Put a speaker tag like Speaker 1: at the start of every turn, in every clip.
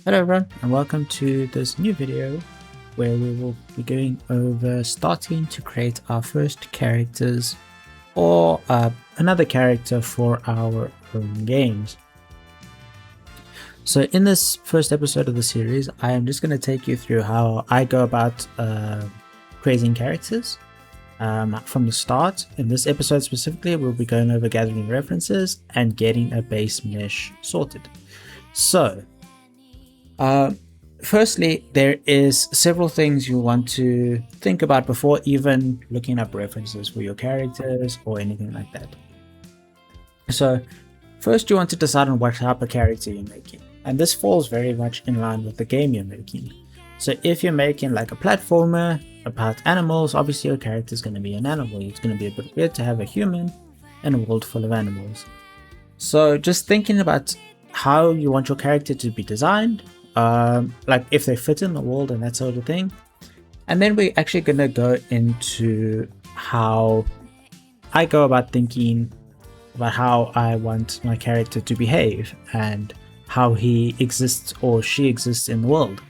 Speaker 1: Hello everyone and welcome to this new video where we will be going over starting to create our first characters or another character for our own games. So in this first episode of the series, I am just going to take you through how I go about creating characters from the start. In this episode specifically, we'll be going over gathering references and getting a base mesh sorted. So firstly, there is several things you want to think about before even looking up references for your characters or anything like that. So first you want to decide on what type of character you're making, and this falls very much in line with the game you're making. So if you're making like a platformer about animals, obviously your character is going to be an animal. It's going to be a bit weird to have a human in a world full of animals. So just thinking about how you want your character to be designed, like if they fit in the world and that sort of thing. And then we're actually going to go into how I go about thinking about how I want my character to behave and how he exists or she exists in the world.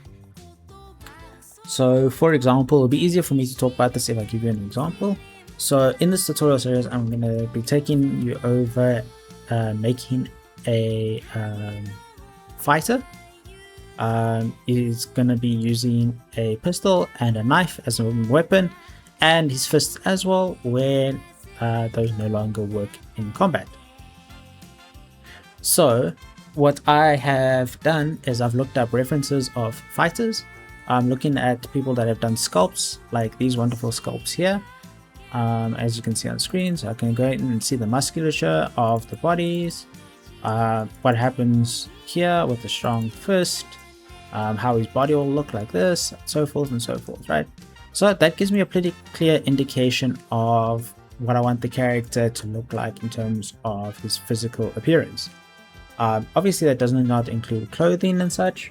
Speaker 1: So for example, it'll be easier for me to talk about this if I give you an example. So in this tutorial series, I'm going to be taking you over making a fighter. He's going to be using a pistol and a knife as a weapon, and his fists as well when those no longer work in combat. So what I have done is I've looked up references of fighters. I'm looking at people that have done sculpts, like these wonderful sculpts here, as you can see on screen. So I can go in and see the musculature of the bodies, what happens here with the strong fist, how his body will look like this, so forth and so forth, right? So that gives me a pretty clear indication of what I want the character to look like in terms of his physical appearance. Obviously that does not include clothing and such,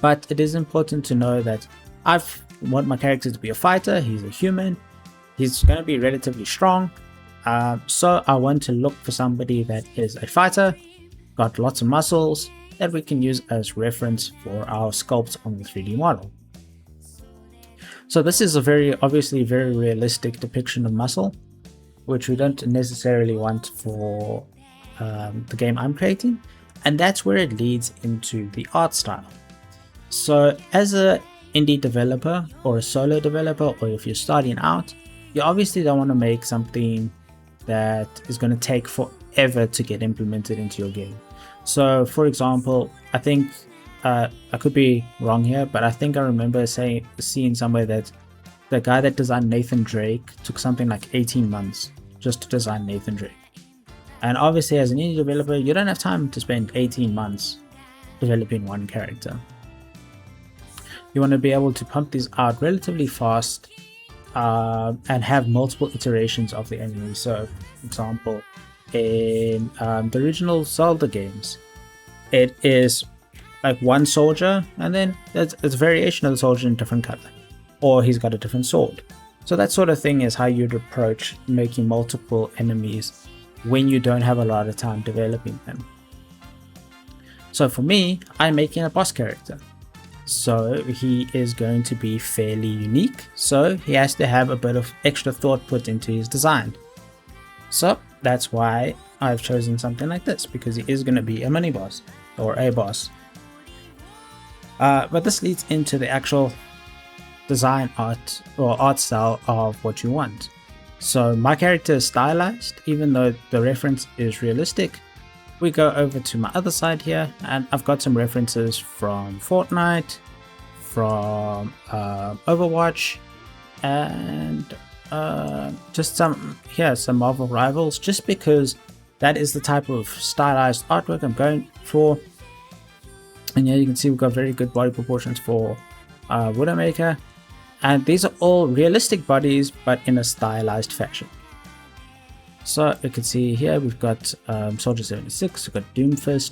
Speaker 1: but it is important to know that I want my character to be a fighter. He's a human, he's going to be relatively strong, so I want to look for somebody that is a fighter, got lots of muscles, that we can use as reference for our sculpt on the 3D model. So this is a obviously very realistic depiction of muscle, which we don't necessarily want for the game I'm creating, and that's where it leads into the art style. So as a indie developer or a solo developer, or if you're starting out, you obviously don't want to make something that is going to take forever to get implemented into your game. So for example, I think I could be wrong here, but I think I remember seeing somewhere that the guy that designed Nathan Drake took something like 18 months just to design Nathan Drake. And obviously as an indie developer, you don't have time to spend 18 months developing one character. You want to be able to pump these out relatively fast and have multiple iterations of the enemy. So for example, in the original Zelda games, it is like one soldier and then it's a variation of the soldier in a different color, or he's got a different sword. So that sort of thing is how you'd approach making multiple enemies when you don't have a lot of time developing them. So for me, I'm making a boss character, so he is going to be fairly unique, so he has to have a bit of extra thought put into his design. So that's why I've chosen something like this, because he is going to be a mini boss or a boss. But this leads into the actual design art or art style of what you want. So my character is stylized, even though the reference is realistic. We go over to my other side here, and I've got some references from Fortnite, from Overwatch, and just some Marvel Rivals, just because that is the type of stylized artwork I'm going for. And here you can see we've got very good body proportions for Widowmaker, and these are all realistic bodies but in a stylized fashion. So you can see here we've got Soldier 76, we've got Doomfist.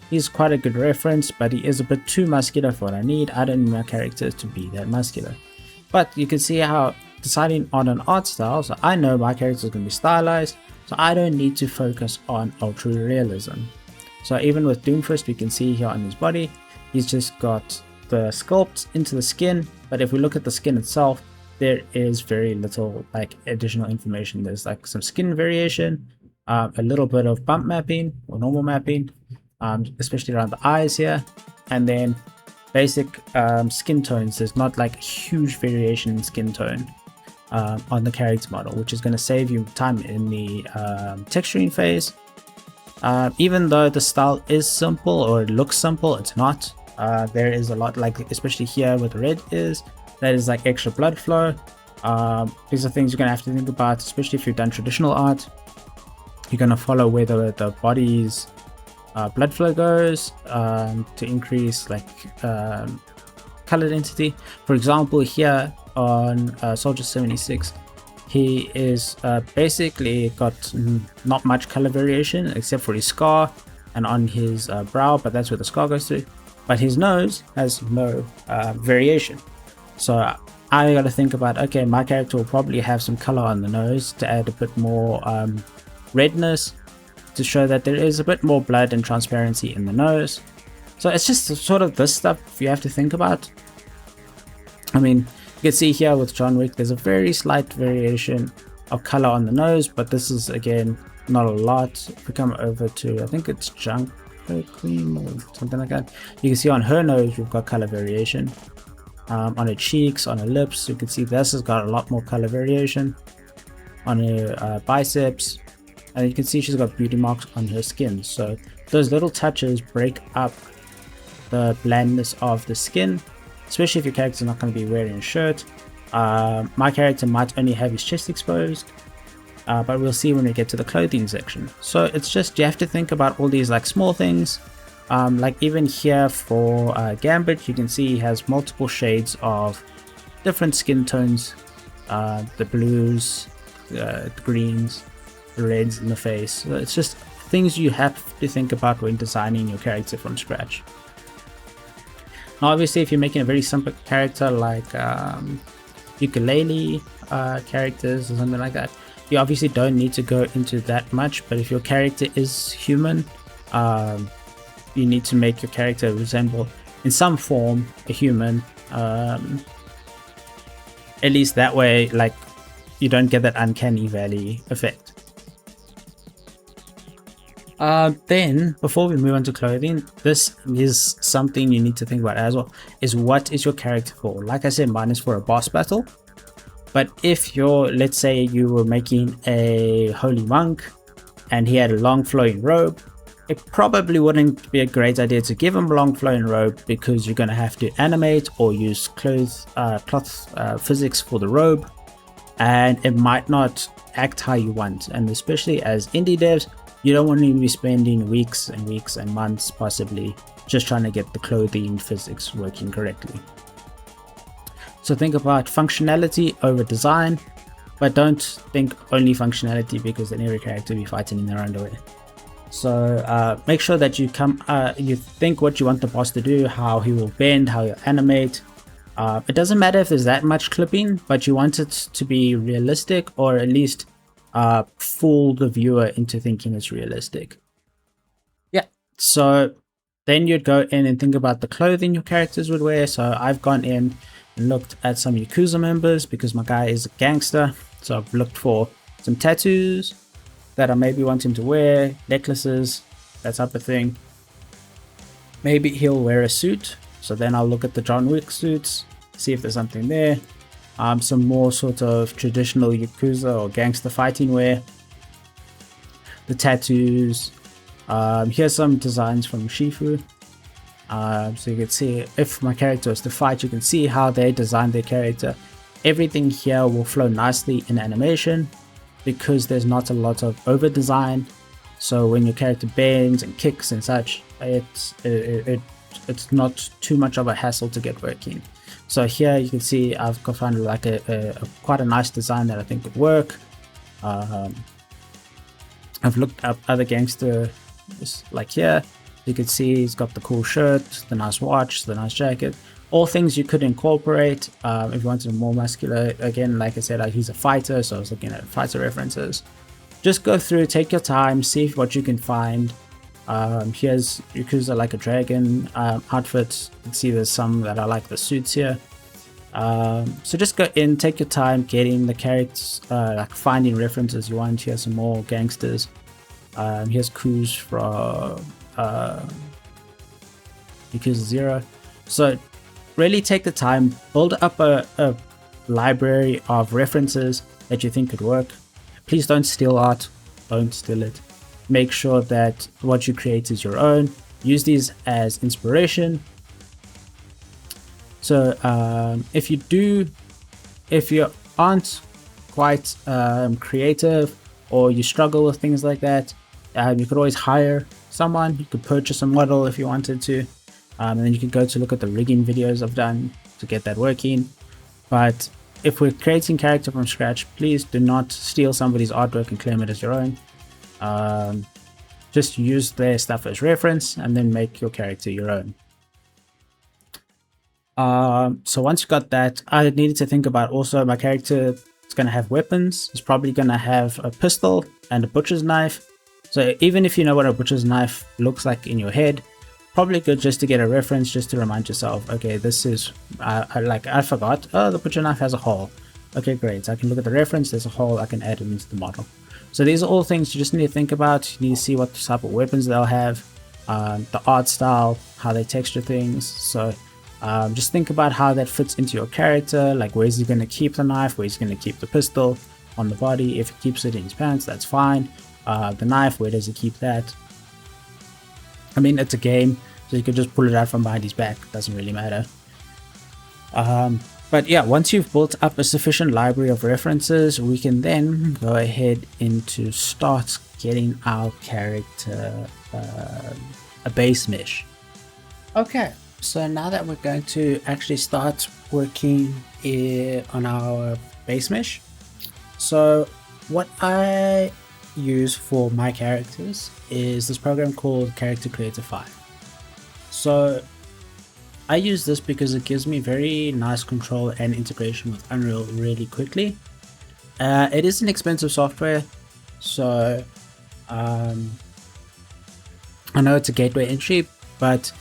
Speaker 1: He's quite a good reference, but he is a bit too muscular for what I need. I don't need my character to be that muscular. But you can see how deciding on an art style, so I know my character is going to be stylized, so I don't need to focus on ultra realism. So even with Doomfist, we can see here on his body, he's just got the sculpt into the skin. But if we look at the skin itself, there is very little like additional information. There's like some skin variation, a little bit of bump mapping or normal mapping, especially around the eyes here, and then basic skin tones. There's not like a huge variation in skin tone on the character model, which is going to save you time in the texturing phase. Even though the style is simple, or it looks simple, it's not. There is a lot, like especially here where the red is, that is like extra blood flow. These are things you're going to have to think about, especially if you've done traditional art. You're going to follow where the body's blood flow goes to increase like color density. For example, here on Soldier 76, he is basically got not much color variation except for his scar and on his brow, but that's where the scar goes to. But his nose has no variation. So I got to think about, okay, my character will probably have some color on the nose to add a bit more redness, to show that there is a bit more blood and transparency in the nose. So it's just sort of this stuff you have to think about. I mean, you can see here with John Wick, there's a very slight variation of color on the nose, but this is again not a lot. If we come over to, I think it's Junk Queen or something like that, you can see on her nose we've got color variation. On her cheeks, on her lips, you can see this has got a lot more color variation. On her biceps, and you can see she's got beauty marks on her skin. So those little touches break up the blandness of the skin, especially if your character's not going to be wearing a shirt. My character might only have his chest exposed, but we'll see when we get to the clothing section. So it's just, you have to think about all these like small things. Like even here for Gambit, you can see he has multiple shades of different skin tones, the blues, the greens, the reds in the face. So it's just things you have to think about when designing your character from scratch. Now obviously if you're making a very simple character like ukulele characters or something like that, you obviously don't need to go into that much. But if your character is human, you need to make your character resemble in some form a human, at least that way like you don't get that uncanny valley effect. Then before we move on to clothing, this is something you need to think about as well, is what is your character for? Like I said, mine is for a boss battle, but if you're, let's say you were making a holy monk and he had a long flowing robe, it probably wouldn't be a great idea to give him a long flowing robe, because you're going to have to animate or use cloth physics for the robe, and it might not act how you want. And especially as indie devs, you don't want to be spending weeks and weeks and months possibly just trying to get the clothing physics working correctly. So think about functionality over design, but don't think only functionality, because then every character will be fighting in their underwear. So make sure that you think what you want the boss to do, how he will bend, how he'll animate. It doesn't matter if there's that much clipping, but you want it to be realistic, or at least fool the viewer into thinking it's realistic. Yeah, so then you'd go in and think about the clothing your characters would wear. So I've gone in and looked at some Yakuza members, because my guy is a gangster. So I've looked for some tattoos that I maybe want him to wear, necklaces, that type of thing. Maybe he'll wear a suit, so then I'll look at the John Wick suits, see if there's something there. Some more sort of traditional Yakuza or gangster fighting wear. The tattoos. Here's some designs from Shifu. So you can see, if my character was to fight, you can see how they designed their character. Everything here will flow nicely in animation, because there's not a lot of over design. So when your character bends and kicks and such, it's not too much of a hassle to get working. So here you can see I've got found like quite a nice design that I think would work. I've looked up other gangsters like here. You can see he's got the cool shirt, the nice watch, the nice jacket. All things you could incorporate if you wanted more muscular. Again, like I said, he's a fighter, so I was looking at fighter references. Just go through, take your time, see what you can find. Here's Yakuza like a dragon outfit. You can see there's some that are like the suits here. So just go in, take your time getting the characters, like finding references you want. Here's some more gangsters. Here's Kuz from Yakuza 0. So really take the time, build up a library of references that you think could work. Please don't steal art, don't steal it. Make sure that what you create is your own. Use these as inspiration. So if you aren't quite creative, or you struggle with things like that, you could always hire someone. You could purchase a model if you wanted to, and then you can go to look at the rigging videos I've done to get that working. But if we're creating character from scratch, please do not steal somebody's artwork and claim it as your own. Just use their stuff as reference and then make your character your own. So once you got that, I needed to think about also my character is going to have weapons. It's probably going to have a pistol and a butcher's knife. So even if you know what a butcher's knife looks like in your head, probably good just to get a reference, just to remind yourself, okay, this is, I forgot, oh, the butcher knife has a hole. Okay, great. So I can look at the reference, there's a hole, I can add it into the model. So these are all things you just need to think about. You need to see what type of weapons they'll have, the art style, how they texture things. So just think about how that fits into your character, like where's he going to keep the knife, where's he going to keep the pistol on the body. If he keeps it in his pants, that's fine. The knife, where does he keep that? I mean, it's a game, so you could just pull it out from behind his back, doesn't really matter. But yeah, once you've built up a sufficient library of references, we can then go ahead into start getting our character a base mesh. Okay, so now that we're going to actually start working on our base mesh. So what I use for my characters is this program called Character Creator 5. So I use this because it gives me very nice control and integration with Unreal really quickly. It is an expensive software, so I know it's a gateway entry, but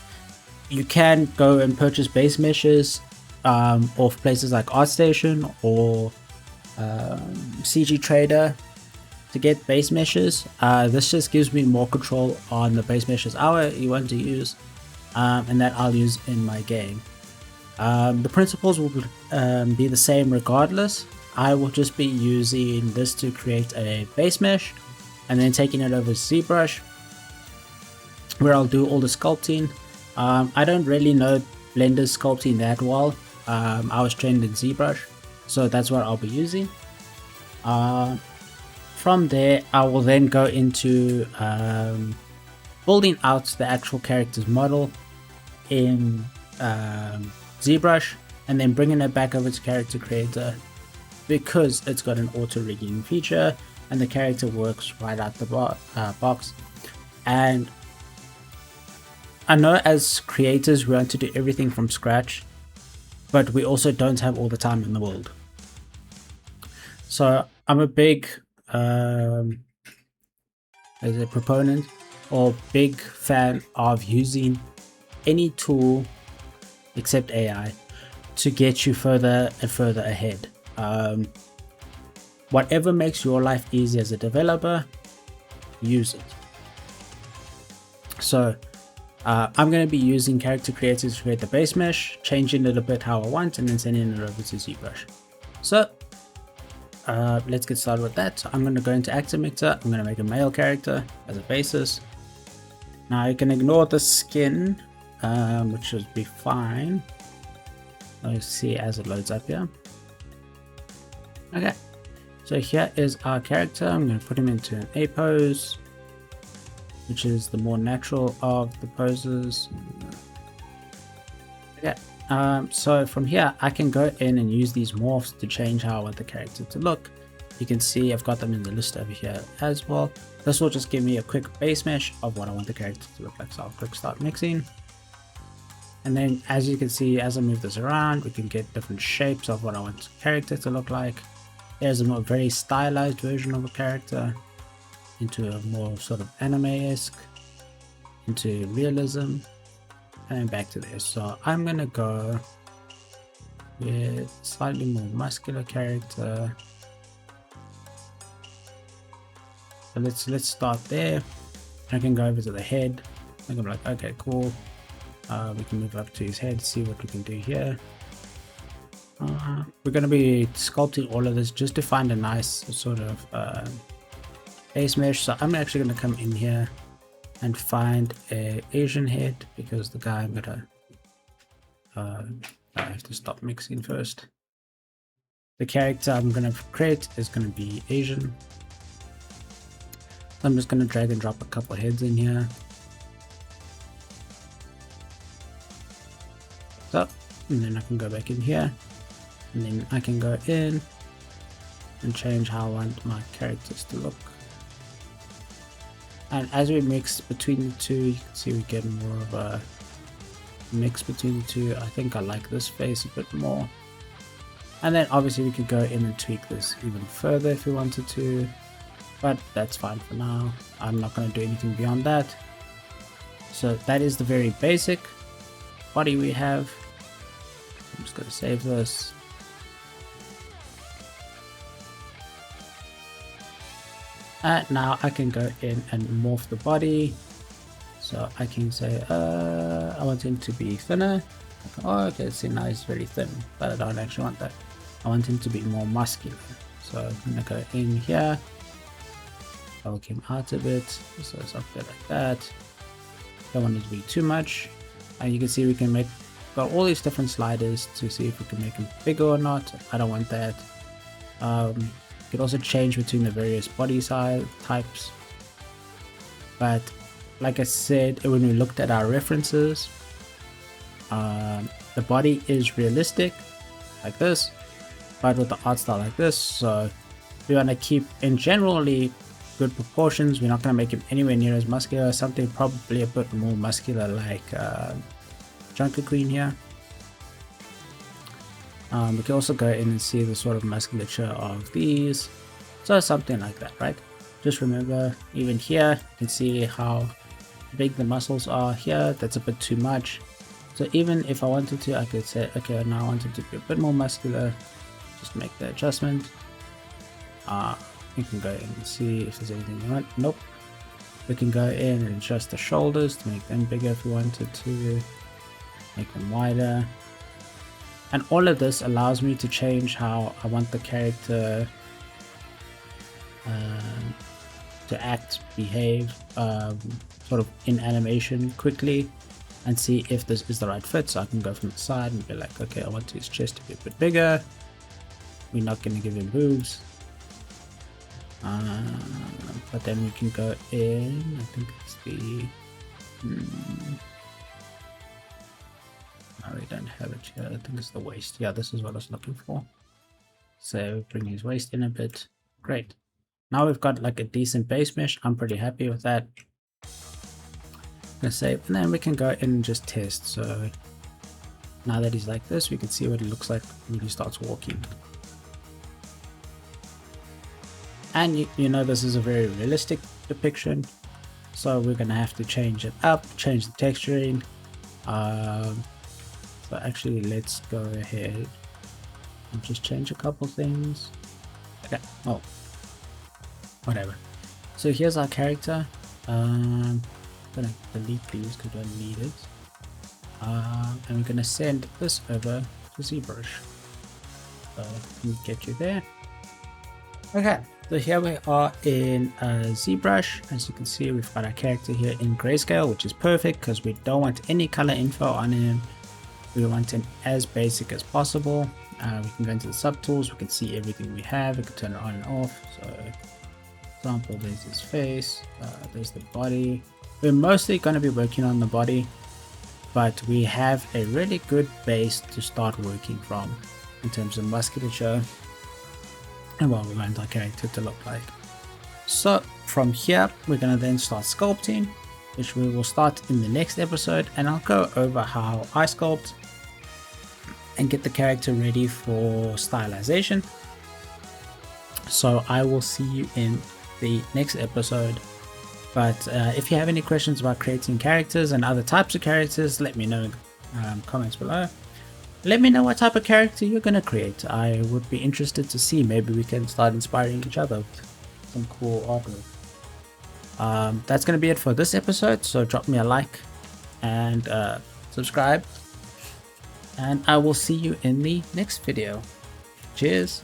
Speaker 1: you can go and purchase base meshes off places like ArtStation or CG Trader to get base meshes. This just gives me more control on the base meshes you want to use. And that I'll use in my game. The principles will be the same regardless. I will just be using this to create a base mesh and then taking it over to ZBrush, where I'll do all the sculpting. I don't really know Blender's sculpting that well. I was trained in ZBrush, so that's what I'll be using. From there, I will then go into building out the actual character's model in ZBrush, and then bringing it back over to Character Creator, because it's got an auto rigging feature and the character works right out the box. And I know as creators we want to do everything from scratch, but we also don't have all the time in the world. So I'm a big proponent or big fan of using any tool except AI to get you further and further ahead. Whatever makes your life easy as a developer, use it. So I'm going to be using Character Creator to create the base mesh, changing it a bit how I want, and then sending it over to ZBrush. So let's get started with that. So I'm going to go into Actor Mixer. I'm going to make a male character as a basis. Now you can ignore the skin, which should be fine. Let's see as it loads up here. Okay, so here is our character. I'm going to put him into an A pose, which is the more natural of the poses. Okay, so from here I can go in and use these morphs to change how I want the character to look. You can see I've got them in the list over here as well. This will just give me a quick base mesh of what I want the character to look like. So I'll click start mixing. And then as you can see, as I move this around, we can get different shapes of what I want the character to look like. There's a more very stylized version of a character into a more sort of anime-esque. into realism and back to there. So I'm gonna go with slightly more muscular character. So let's start there. I can go over to the head. I'm like, okay, cool. We can move up to his head, see what we can do here. We're going to be sculpting all of this just to find a nice sort of base mesh. So I'm actually going to come in here and find a Asian head, because the guy I'm gonna I have to stop mixing first. The character I'm gonna create is gonna be Asian. I'm just gonna drag and drop a couple heads in here. So, and then I can go back in here, and then I can go in and change how I want my characters to look. And as we mix between the two, you can see we get more of a mix between the two. I think I like this face a bit more. And then obviously we could go in and tweak this even further if we wanted to, but that's fine for now. I'm not going to do anything beyond that. So that is the very basic body we have. I'm just going to save this. And now I can go in and morph the body. So I can say, I want him to be thinner. Oh, okay, see, now he's very thin, but I don't actually want that. I want him to be more muscular. So I'm gonna go in here, poke him out a bit, so something like that. Don't want it to be too much. And you can see we can got all these different sliders to see if we can make him bigger or not. I don't want that. You could also change between the various body size types, but like I said, when we looked at our references, the body is realistic like this, but with the art style like this. So we want to keep in generally good proportions. We're not going to make him anywhere near as muscular. Something probably a bit more muscular like Junker Queen here. We can also go in and see the sort of musculature of these. So something like that, right? Just remember, even here, you can see how big the muscles are here. That's a bit too much. So even if I wanted to, I could say, okay, now I want it to be a bit more muscular. Just make the adjustment. You can go in and see if there's anything you want. Nope. We can go in and adjust the shoulders to make them bigger if we wanted to. Make them wider. And all of this allows me to change how I want the character to act, behave, sort of in animation quickly, and see if this is the right fit. So I can go from the side and be like, okay, I want his chest to be a bit bigger. We're not going to give him boobs. But then we can go in, I think it's the... No, we don't have it here. I think it's the waist. Yeah, this is what I was looking for. So bring his waist in a bit. Great. Now we've got like a decent base mesh. I'm pretty happy with that. Gonna save, and then we can go in and just test. So now that he's like this, we can see what he looks like when he starts walking. And you know this is a very realistic depiction, so we're gonna have to change it up, change the texturing. So actually, let's go ahead and just change a couple things. Okay, oh, whatever. So here's our character. I'm gonna delete these because we don't need it. And we're gonna send this over to ZBrush. So let me get you there. Okay, so here we are in ZBrush. As you can see, we've got our character here in grayscale, which is perfect because we don't want any color info on him. We want him as basic as possible. We can go into the subtools, we can see everything we have, we can turn it on and off. So, example, there's his face, there's the body. We're mostly going to be working on the body, but we have a really good base to start working from in terms of musculature and what we want our character to look like. So from here, we're going to then start sculpting, which we will start in the next episode, and I'll go over how I sculpt and get the character ready for stylization. So I will see you in the next episode But if you have any questions about creating characters and other types of characters, let me know in the comments below. Let me know what type of character you're going to create. I would be interested to see. Maybe we can start inspiring each other with some cool artwork. That's going to be it for this episode. So drop me a like and subscribe. And I will see you in the next video. Cheers.